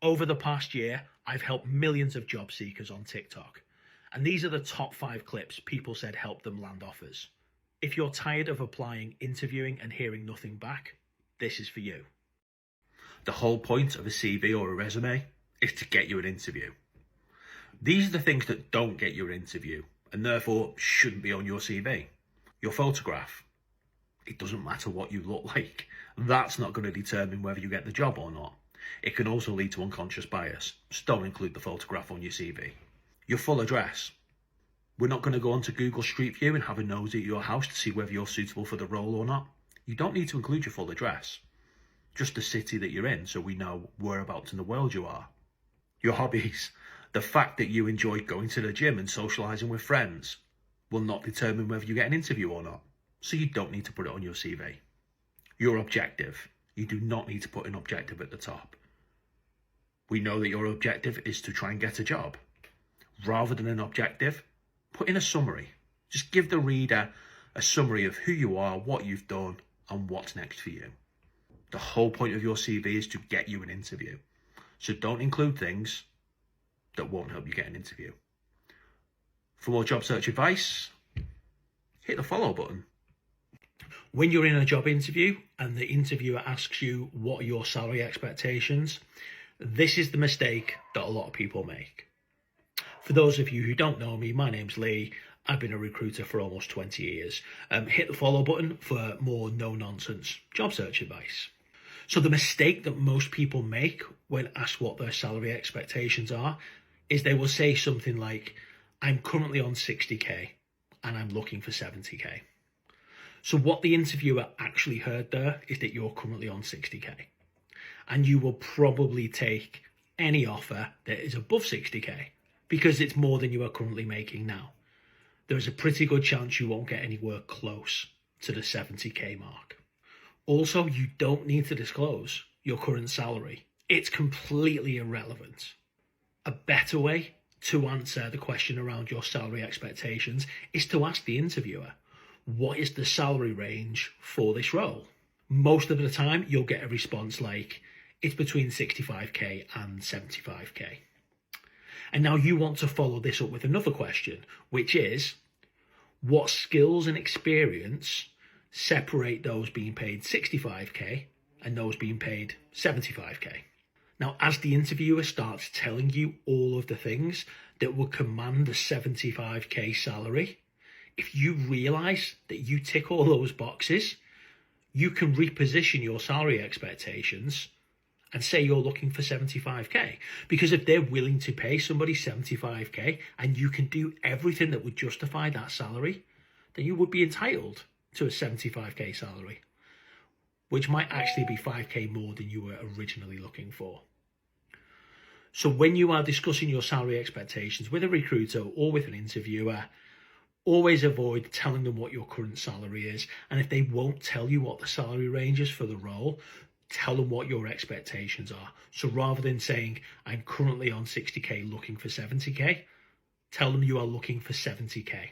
Over the past year, I've helped millions of job seekers on TikTok. And these are the top 5 clips people said helped them land offers. If you're tired of applying, interviewing, and hearing nothing back, this is for you. The whole point of a CV or a resume is to get you an interview. These are the things that don't get you an interview and therefore shouldn't be on your CV. Your photograph. It doesn't matter what you look like. That's not going to determine whether you get the job or not. It can also lead to unconscious bias, so don't include the photograph on your CV. Your full address. We're not going to go onto Google Street View and have a nose at your house to see whether you're suitable for the role or not. You don't need to include your full address. Just the city that you're in, so we know whereabouts in the world you are. Your hobbies. The fact that you enjoy going to the gym and socialising with friends will not determine whether you get an interview or not, so you don't need to put it on your CV. Your objective. You do not need to put an objective at the top. We know that your objective is to try and get a job. Rather than an objective, put in a summary. Just give the reader a summary of who you are, what you've done, and what's next for you. The whole point of your CV is to get you an interview. So don't include things that won't help you get an interview. For more job search advice, hit the follow button. When you're in a job interview and the interviewer asks you what are your salary expectations, this is the mistake that a lot of people make. For those of you who don't know me, my name's Lee. I've been a recruiter for almost 20 years. Hit the follow button for more no-nonsense job search advice. So the mistake that most people make when asked what their salary expectations are is they will say something like, I'm currently on 60k and I'm looking for 70k. So what the interviewer actually heard there is that you're currently on 60k. And you will probably take any offer that is above 60k because it's more than you are currently making now. There's a pretty good chance you won't get anywhere close to the 70k mark. Also, you don't need to disclose your current salary. It's completely irrelevant. A better way to answer the question around your salary expectations is to ask the interviewer, what is the salary range for this role? Most of the time, you'll get a response like, it's between 65k and 75k. And now you want to follow this up with another question, which is, what skills and experience separate those being paid 65k and those being paid 75k? Now, as the interviewer starts telling you all of the things that will command the 75k salary, if you realise that you tick all those boxes, you can reposition your salary expectations and say you're looking for 75k. Because if they're willing to pay somebody 75k and you can do everything that would justify that salary, then you would be entitled to a 75k salary, which might actually be 5k more than you were originally looking for. So when you are discussing your salary expectations with a recruiter or with an interviewer, always avoid telling them what your current salary is. And if they won't tell you what the salary range is for the role, tell them what your expectations are. So rather than saying, I'm currently on 60k looking for 70k, tell them you are looking for 70k.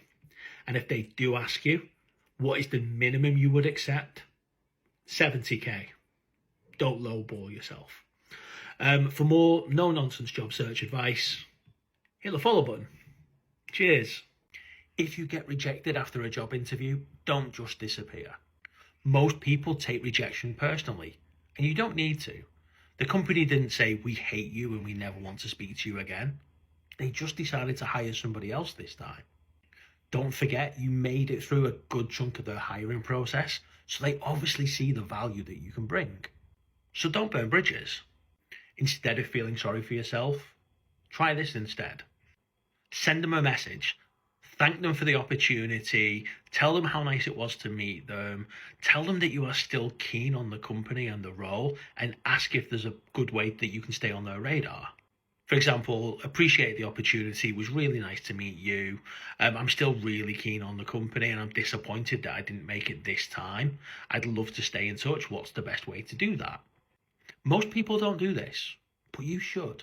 And if they do ask you, what is the minimum you would accept? 70k. Don't lowball yourself. For more no-nonsense job search advice, hit the follow button. Cheers. If you get rejected after a job interview, don't just disappear. Most people take rejection personally, and you don't need to. The company didn't say, we hate you and we never want to speak to you again. They just decided to hire somebody else this time. Don't forget, you made it through a good chunk of their hiring process, so they obviously see the value that you can bring. So don't burn bridges. Instead of feeling sorry for yourself, try this instead. Send them a message. Thank them for the opportunity. Tell them how nice it was to meet them. Tell them that you are still keen on the company and the role, and ask if there's a good way that you can stay on their radar. For example, appreciate the opportunity. Was really nice to meet you. I'm still really keen on the company and I'm disappointed that I didn't make it this time. I'd love to stay in touch. What's the best way to do that? Most people don't do this, but you should.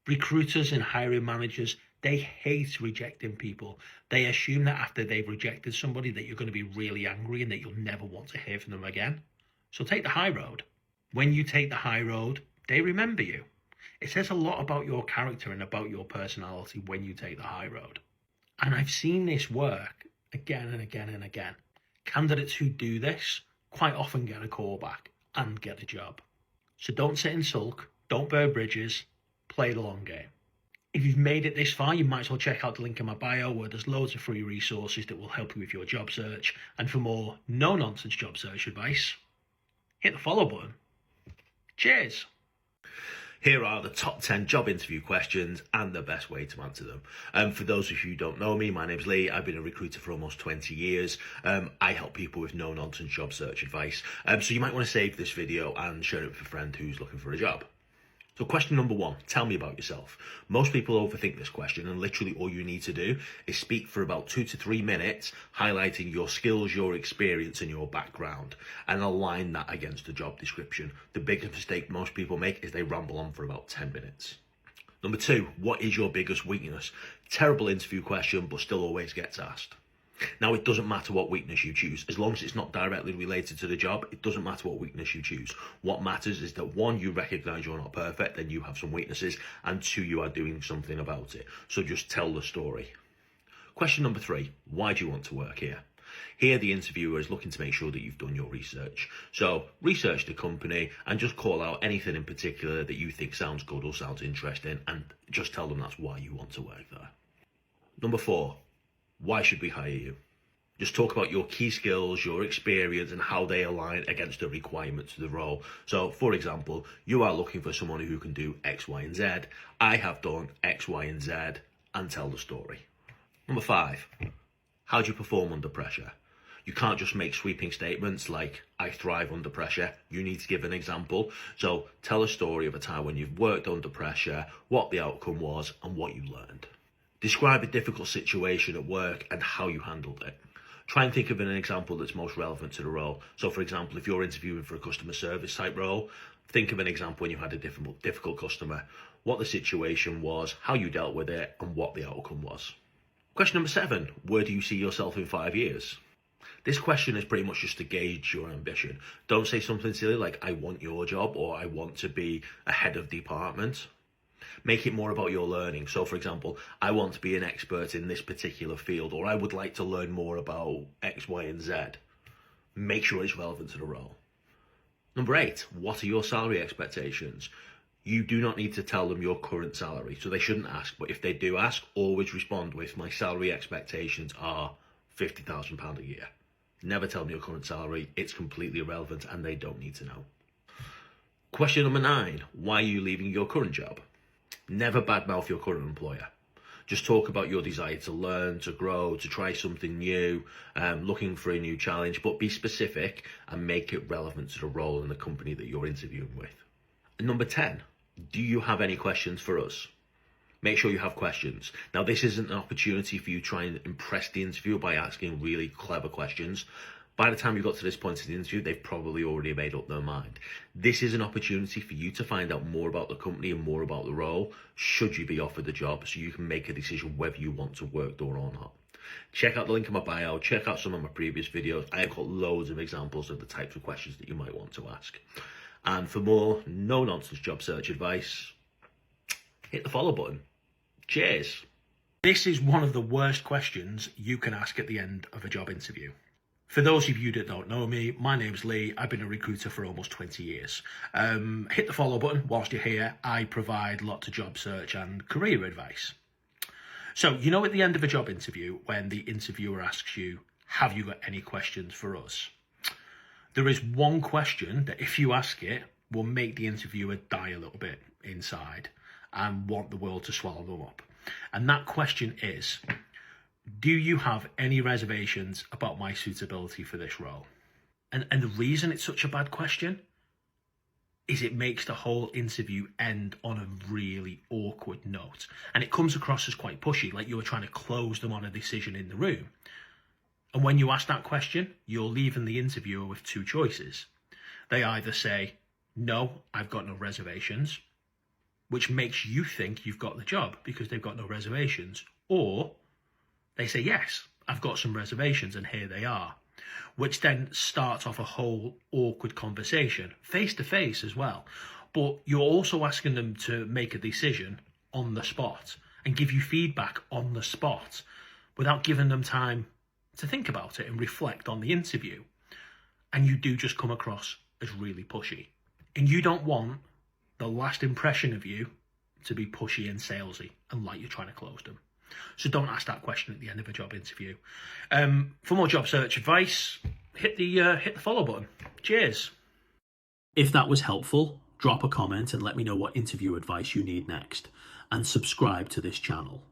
Recruiters and hiring managers, they hate rejecting people. They assume that after they've rejected somebody that you're going to be really angry and that you'll never want to hear from them again. So take the high road. When you take the high road, they remember you. It says a lot about your character and about your personality when you take the high road. And I've seen this work again and again and again. Candidates who do this quite often get a call back and get a job. So don't sit and sulk, don't burn bridges, play the long game. If you've made it this far, you might as well check out the link in my bio where there's loads of free resources that will help you with your job search. And for more no-nonsense job search advice, hit the follow button. Cheers. Here are the top 10 job interview questions and the best way to answer them. For those of you who don't know me, my name's Lee. I've been a recruiter for almost 20 years. I help people with no-nonsense job search advice. So you might want to save this video and share it with a friend who's looking for a job. So question number 1, tell me about yourself. Most people overthink this question, and literally all you need to do is speak for about 2 to 3 minutes, highlighting your skills, your experience and your background, and align that against the job description. The biggest mistake most people make is they ramble on for about 10 minutes. Number 2, what is your biggest weakness? Terrible interview question, but still always gets asked. Now, it doesn't matter what weakness you choose. As long as it's not directly related to the job, it doesn't matter what weakness you choose. What matters is that 1, you recognise you're not perfect, then you have some weaknesses, and 2, you are doing something about it. So just tell the story. Question number 3, why do you want to work here? Here, the interviewer is looking to make sure that you've done your research. So research the company and just call out anything in particular that you think sounds good or sounds interesting, and just tell them that's why you want to work there. Number 4, why should we hire you? Just talk about your key skills, your experience, and how they align against the requirements of the role. So, for example, you are looking for someone who can do X, Y, and Z. I have done X, Y, and Z, and tell the story. Number 5, how do you perform under pressure? You can't just make sweeping statements like, I thrive under pressure. You need to give an example. So tell a story of a time when you've worked under pressure, what the outcome was, and what you learned. Describe a difficult situation at work and how you handled it. Try and think of an example that's most relevant to the role. So, for example, if you're interviewing for a customer service type role, think of an example when you had a difficult customer, what the situation was, how you dealt with it, and what the outcome was. Question number 7, where do you see yourself in 5 years? This question is pretty much just to gauge your ambition. Don't say something silly like, I want your job, or I want to be a head of department. Make it more about your learning. So, for example, I want to be an expert in this particular field, or I would like to learn more about X, Y, and Z. Make sure it's relevant to the role. Number 8, what are your salary expectations? You do not need to tell them your current salary, so they shouldn't ask. But if they do ask, always respond with, my salary expectations are £50,000 a year. Never tell them your current salary. It's completely irrelevant and they don't need to know. Question number 9, why are you leaving your current job? Never badmouth your current employer. Just talk about your desire to learn, to grow, to try something new, looking for a new challenge, but be specific and make it relevant to the role and the company that you're interviewing with. And number 10, do you have any questions for us? Make sure you have questions. Now, this isn't an opportunity for you to try and impress the interviewer by asking really clever questions. By the time you got to this point in the interview, they've probably already made up their mind. This is an opportunity for you to find out more about the company and more about the role, should you be offered the job, so you can make a decision whether you want to work there or not. Check out the link in my bio, check out some of my previous videos. I've got loads of examples of the types of questions that you might want to ask. And for more no-nonsense job search advice, hit the follow button. Cheers. This is one of the worst questions you can ask at the end of a job interview. For those of you that don't know me, my name's Lee. I've been a recruiter for almost 20 years. Hit the follow button whilst you're here. I provide lots of job search and career advice. So, you know, at the end of a job interview, when the interviewer asks you, have you got any questions for us? There is one question that if you ask it, will make the interviewer die a little bit inside and want the world to swallow them up. And that question is, do you have any reservations about my suitability for this role? And the reason it's such a bad question is it makes the whole interview end on a really awkward note. And it comes across as quite pushy, like you were trying to close them on a decision in the room. And when you ask that question, you're leaving the interviewer with two choices. They either say, no, I've got no reservations, which makes you think you've got the job because they've got no reservations, or they say, yes, I've got some reservations and here they are, which then starts off a whole awkward conversation, face to face as well. but you're also asking them to make a decision on the spot and give you feedback on the spot without giving them time to think about it and reflect on the interview. And you do just come across as really pushy. And you don't want the last impression of you to be pushy and salesy and like you're trying to close them. So don't ask that question at the end of a job interview. For more job search advice, hit the follow button. Cheers. If that was helpful, drop a comment and let me know what interview advice you need next, and subscribe to this channel.